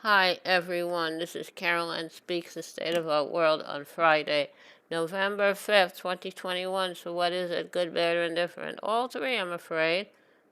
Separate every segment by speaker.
Speaker 1: Hi everyone, this is Caroline Speaks the State of Our World on Friday, November 5th, 2021. So what is it? Good, bad, or indifferent? All three, I'm afraid.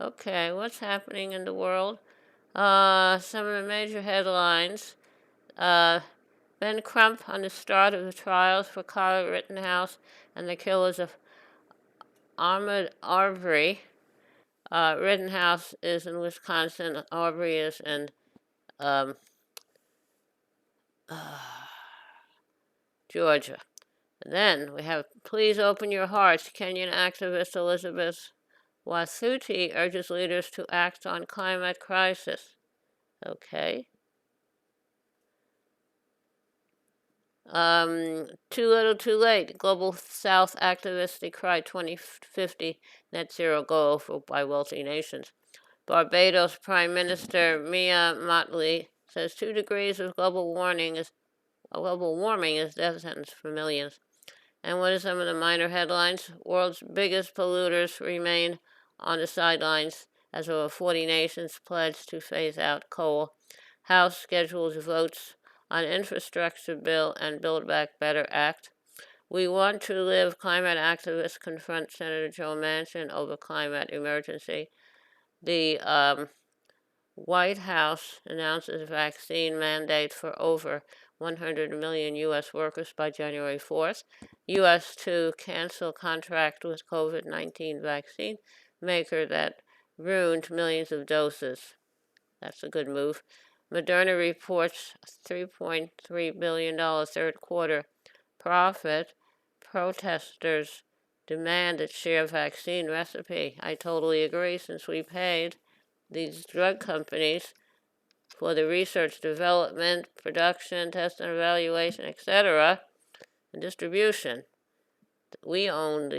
Speaker 1: Okay, what's happening in the world? Some of the major headlines. Uh, Ben Crump on the start of the trials for Kyle Rittenhouse and the killers of Ahmaud Arbery. Rittenhouse is in Wisconsin, Arbery is in um, Georgia. Then we have Please Open Your Hearts. Kenyan activist Elizabeth Wathuti urges leaders to act on climate crisis. Okay. Too little, too late. Global South activists decry 2050 net zero goal by wealthy nations. Barbados Prime Minister Mia Mottley says 2 degrees of global warming is death sentence for millions. And what are some of the minor headlines? World's biggest polluters remain on the sidelines as over 40 nations pledge to phase out coal. House schedules votes on infrastructure bill and Build Back Better Act. We want to live. Climate activists confront Senator Joe Manchin over climate emergency. The White House announces vaccine mandate for over 100 million U.S. workers by January 4th. U.S. to cancel contract with COVID-19 vaccine maker that ruined millions of doses. That's a good move. Moderna reports $3.3 billion third quarter profit. Protesters demand its share vaccine recipe. I totally agree since we paid these drug companies for the research, development, production, test and evaluation, etc., and distribution. We own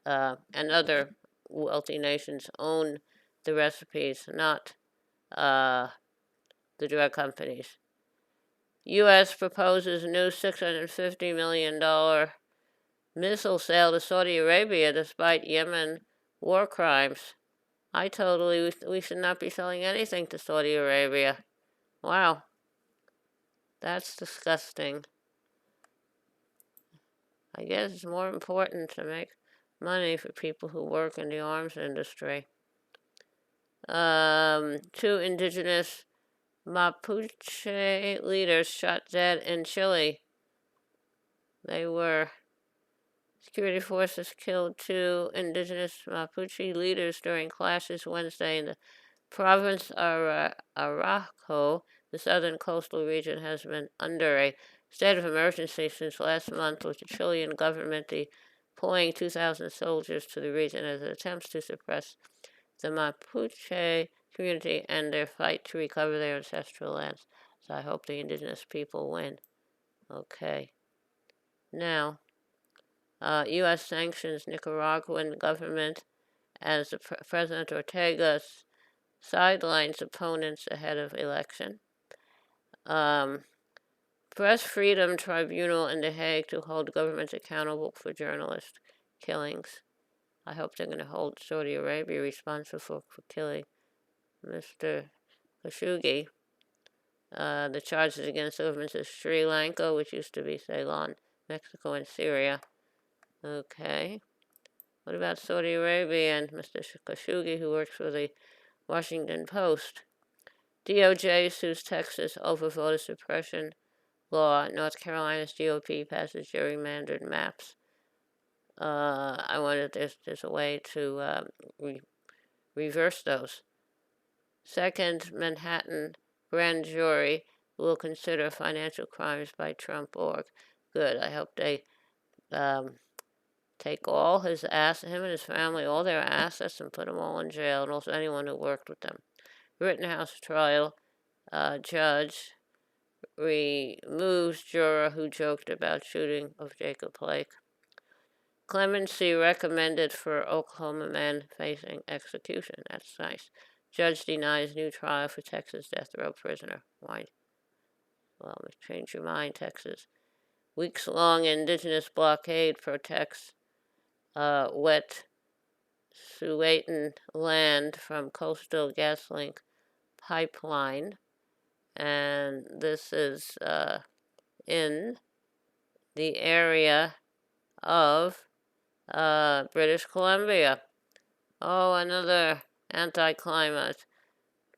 Speaker 1: and other wealthy nations own the recipes, not the drug companies. U.S. proposes new $650 million missile sale to Saudi Arabia despite Yemen war crimes. We should not be selling anything to Saudi Arabia. Wow, that's disgusting. I guess it's more important to make money for people who work in the arms industry. 2 indigenous Mapuche leaders shot dead in Chile. Security forces killed 2 indigenous Mapuche leaders during clashes Wednesday in the province of Arauco. The southern coastal region has been under a state of emergency since last month, with the Chilean government deploying 2,000 soldiers to the region as it attempts to suppress the Mapuche community and their fight to recover their ancestral lands. So I hope the indigenous people win. Okay. Now, U.S. sanctions Nicaraguan government as President Ortega sidelines opponents ahead of election. Press Freedom Tribunal in The Hague to hold governments accountable for journalist killings. I hope they're going to hold Saudi Arabia responsible for killing Mr. Khashoggi. The charges against the governments of Sri Lanka, which used to be Ceylon, Mexico, and Syria. Okay. What about Saudi Arabia and Mr. Khashoggi, who works for the Washington Post? DOJ sues Texas over voter suppression law. North Carolina's GOP passes gerrymandered maps. I wonder if there's a way to reverse those. Second, Manhattan grand jury will consider financial crimes by Trump org. Good. I hope they take all him and his family, all their assets, and put them all in jail, and also anyone who worked with them. Rittenhouse trial judge removes juror who joked about shooting of Jacob Blake. Clemency recommended for Oklahoma man facing execution. That's nice. Judge denies new trial for Texas death row prisoner. Why? Well, change your mind, Texas. Weeks-long indigenous blockade protects Wet'suwet'en land from Coastal GasLink pipeline. and this is in the area of British Columbia. Oh, another anti-climate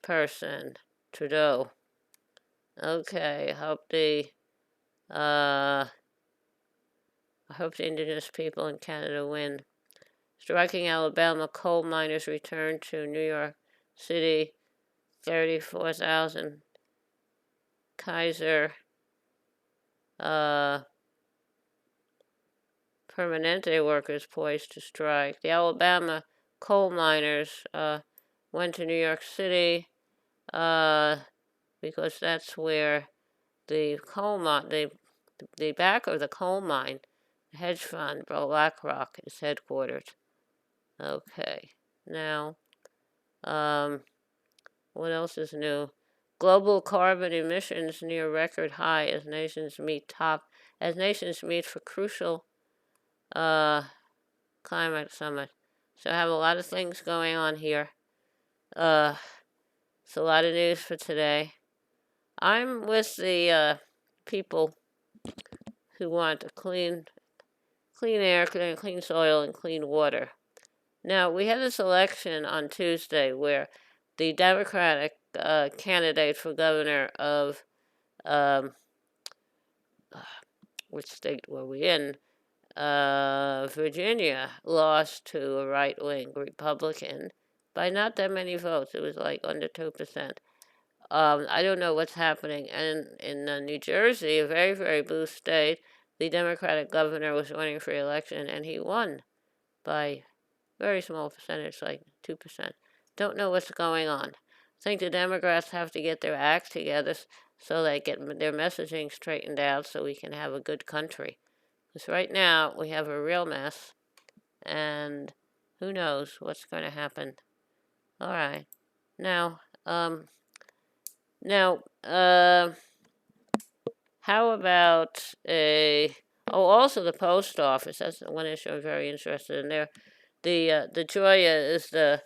Speaker 1: person, Trudeau. Okay, I hope the Indigenous people in Canada win. Striking Alabama coal miners return to New York City. 34,000 Kaiser Permanente workers poised to strike. The Alabama coal miners went to New York City because that's where the coal mine, the back of the coal mine, the hedge fund, BlackRock, is headquartered. Okay, now, what else is new? Global carbon emissions near record high as nations meet for crucial climate summit. So I have a lot of things going on here. It's a lot of news for today. I'm with the people who want a clean air, clean soil, and clean water. Now, we had this election on Tuesday where the Democratic candidate for governor of which state were we in? Virginia lost to a right-wing Republican by not that many votes. It was like under 2%. I don't know what's happening. And in New Jersey, a very, very blue state, the Democratic governor was running for election, and he won by very small percentage, like 2%. Don't know what's going on. I think the Democrats have to get their act together so they get their messaging straightened out so we can have a good country. Because right now we have a real mess, and who knows what's going to happen. All right. Now, how about also the post office. That's one issue I'm very interested in there. DeGioia is they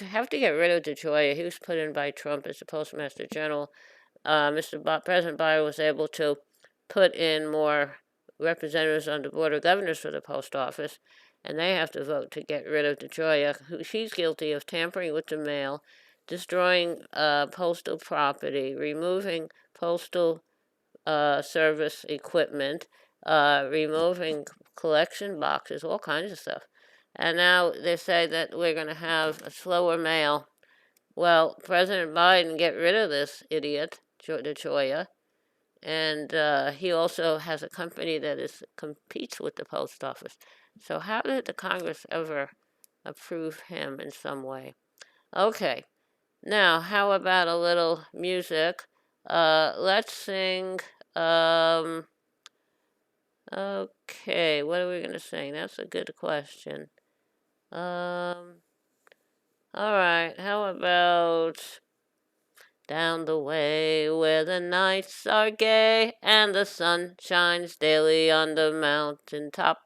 Speaker 1: have to get rid of DeGioia. He was put in by Trump as the Postmaster General. President Biden was able to put in more representatives on the board of governors for the post office, and they have to vote to get rid of DeGioia. She's guilty of tampering with the mail, destroying postal property, removing postal service equipment, removing collection boxes, all kinds of stuff. And now they say that we're going to have a slower mail. Well, President Biden get rid of this idiot, DeGioia, and he also has a company that competes with the post office. So how did the Congress ever approve him in some way? Okay, now how about a little music? Let's sing. Okay, what are we gonna sing? That's a good question. All right, how about down the way where the nights are gay and the sun shines daily on the mountain top.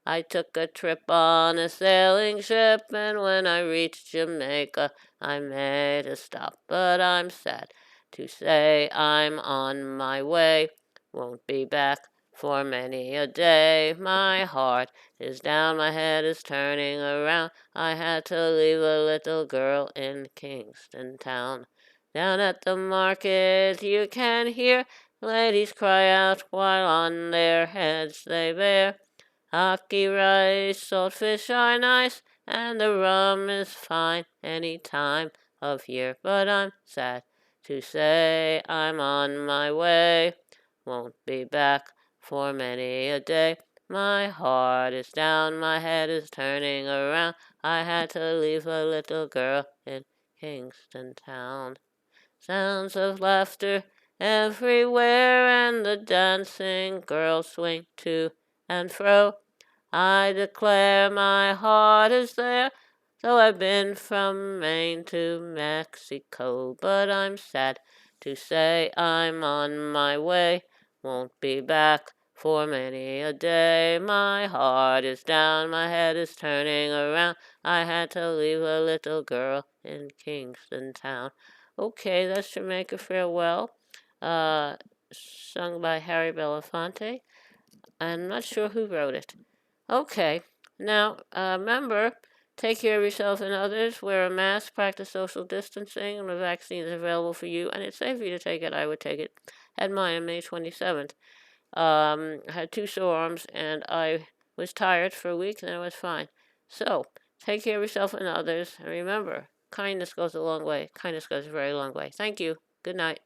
Speaker 1: I took a trip on a sailing ship, and when I reached Jamaica, I made a stop. But I'm sad to say I'm on my way, won't be back for many a day. My heart is down, my head is turning around. I had to leave a little girl in Kingston Town. Down at the market you can hear ladies cry out while on their heads they bear hockey rice, saltfish are nice, and the rum is fine any time of year. But I'm sad to say I'm on my way, won't be back for many a day. My heart is down, my head is turning around. I had to leave a little girl in Kingston Town. Sounds of laughter everywhere, and the dancing girls swing to and fro. I declare my heart is there, though I've been from Maine to Mexico. But I'm sad to say I'm on my way, won't be back for many a day. My heart is down, my head is turning around. I had to leave a little girl in Kingston Town. Okay, that's Jamaica Farewell. sung by Harry Belafonte. I'm not sure who wrote it. Okay, now remember, take care of yourself and others, wear a mask, practice social distancing, and the vaccine is available for you, and it's safe for you to take it. I would take it. Had mine on May 27th. I had 2 sore arms, and I was tired for a week, and then I was fine. So, take care of yourself and others, and remember, kindness goes a long way. Kindness goes a very long way. Thank you. Good night.